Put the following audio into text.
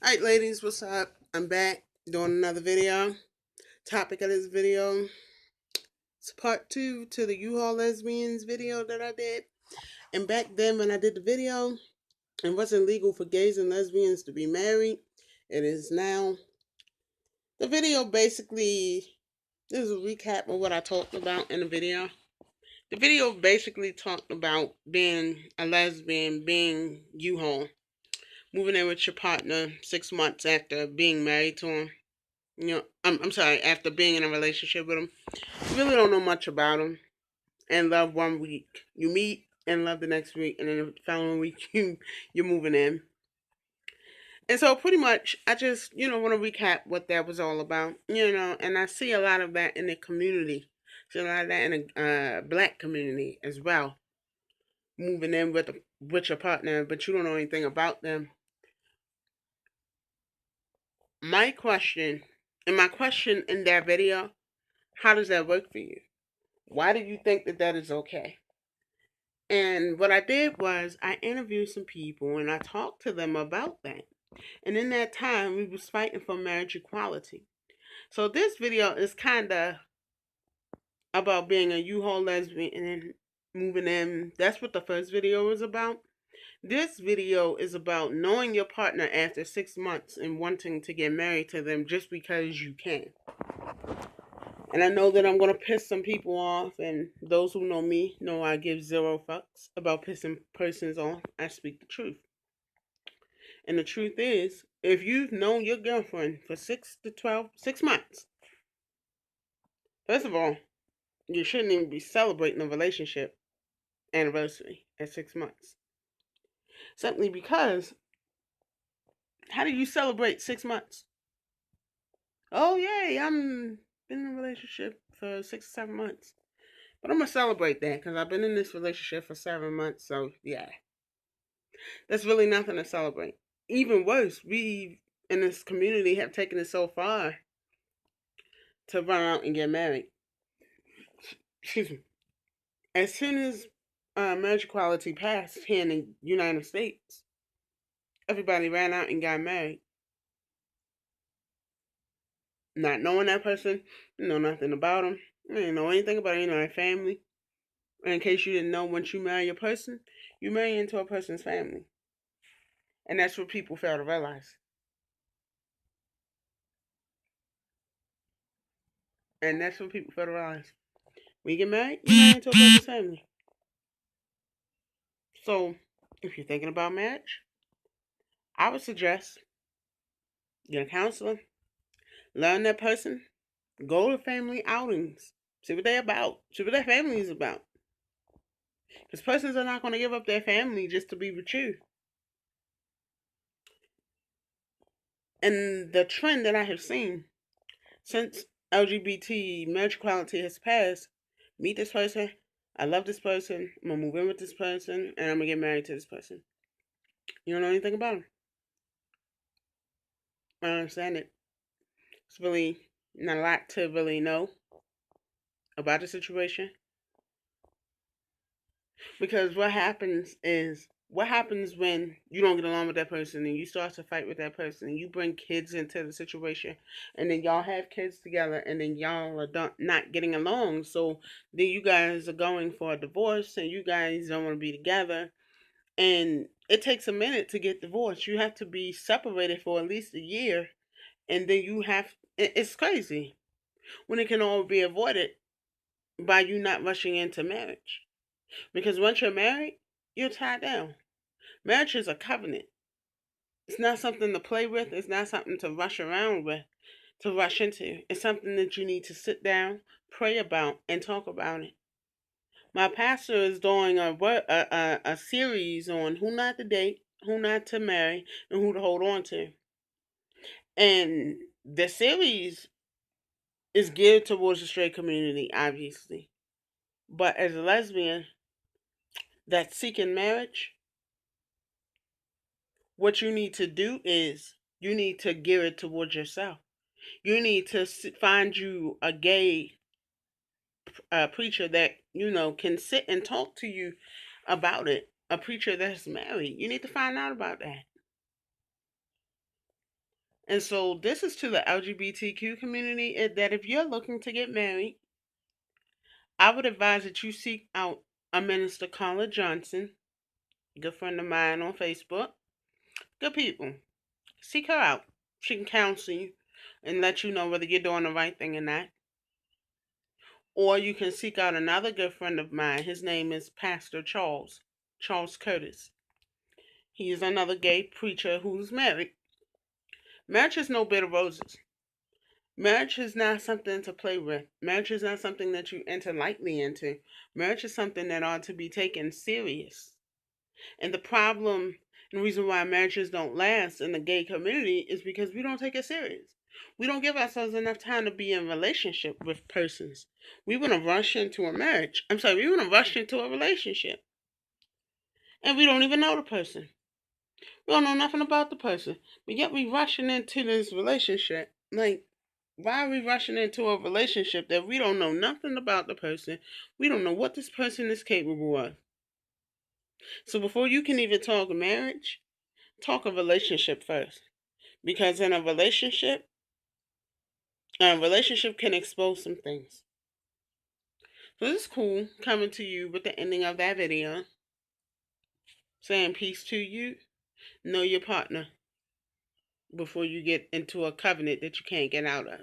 Alright ladies, what's up? I'm back doing another video. Topic of this video is part 2 to the U-Haul Lesbians video that I did. And back then when I did the video, it wasn't legal for gays and lesbians to be married. It is now. The video basically, this is a recap of what I talked about in the video. The video basically talked about being a lesbian, being U-Haul, moving in with your partner 6 months after being married to him. I'm sorry, after being in a relationship with him. You really don't know much about him. And love one week. You meet and love the next week. And then the following week, you're moving in. And so pretty much, I just, want to recap what that was all about. And I see a lot of that in the community. See a lot of that in the black community as well. Moving in with your partner, but you don't know anything about them. My question in that video, how does that work for you? Why do you think that is okay? And what I did was I interviewed some people and I talked to them about that. And in that time, we was fighting for marriage equality. So this video is kind of about being a U-Haul lesbian and moving in. That's what the first video was about. This video is about knowing your partner after 6 months and wanting to get married to them just because you can. And I know that I'm going to piss some people off, and those who know me know I give zero fucks about pissing persons off. I speak the truth. And the truth is, if you've known your girlfriend for 6 months, first of all, you shouldn't even be celebrating a relationship anniversary at 6 months. Simply because, how do you celebrate 6 months? Oh, yay, I'm been in a relationship for 6 or 7 months. But I'm going to celebrate that because I've been in this relationship for 7 months. So, yeah. That's really nothing to celebrate. Even worse, we in this community have taken it so far to run out and get married. Excuse me. As soon as marriage equality passed here in the United States, everybody ran out and got married. Not knowing that person, you know nothing about them. You didn't know anything about their family. And in case you didn't know, once you marry a person, you marry into a person's family. And that's what people fail to realize. And that's what people fail to realize. When you get married, you marry into a person's family. So, if you're thinking about marriage, I would suggest get a counselor, learn that person, go to family outings, see what they're about, see what their family is about. Because persons are not going to give up their family just to be with you. And the trend that I have seen since LGBT marriage equality has passed, meet this person, I love this person, I'm going to move in with this person, and I'm going to get married to this person. You don't know anything about them. I don't understand it. It's really not a lot to really know about the situation. Because what happens when you don't get along with that person and you start to fight with that person and you bring kids into the situation and then y'all have kids together and then y'all are not getting along. So then you guys are going for a divorce and you guys don't want to be together. And it takes a minute to get divorced. You have to be separated for at least a year. And then it's crazy when it can all be avoided by you not rushing into marriage. Because once you're married, you're tied down. Marriage is a covenant. It's not something to play with. It's not something to rush around with, to rush into. It's something that you need to sit down, pray about, and talk about it. My pastor is doing a series on who not to date, who not to marry, and who to hold on to. And the series is geared towards the straight community, obviously. But as a lesbian that's seeking marriage, what you need to do is you need to gear it towards yourself. You need to find you a gay preacher that can sit and talk to you about it. A preacher that's married. You need to find out about that. And so this is to the LGBTQ community that if you're looking to get married, I would advise that you seek out a minister, Carla Johnson, good friend of mine on Facebook. Good people. Seek her out. She can counsel you and let you know whether you're doing the right thing or not. Or you can seek out another good friend of mine. His name is Pastor Charles Curtis. He is another gay preacher who's married. Marriage is no bed of roses. Marriage is not something to play with. Marriage is not something that you enter lightly into. Marriage is something that ought to be taken serious. And the problem and the reason why marriages don't last in the gay community is because we don't take it serious. We don't give ourselves enough time to be in relationship with persons. We want to rush into a marriage. We want to rush into a relationship. And we don't even know the person. We don't know nothing about the person. But yet we rushing into this relationship. Like, why are we rushing into a relationship that we don't know nothing about the person? We don't know what this person is capable of. So before you can even talk marriage, talk a relationship first. Because in a relationship can expose some things. So this is cool coming to you with the ending of that video. Saying peace to you. Know your partner before you get into a covenant that you can't get out of.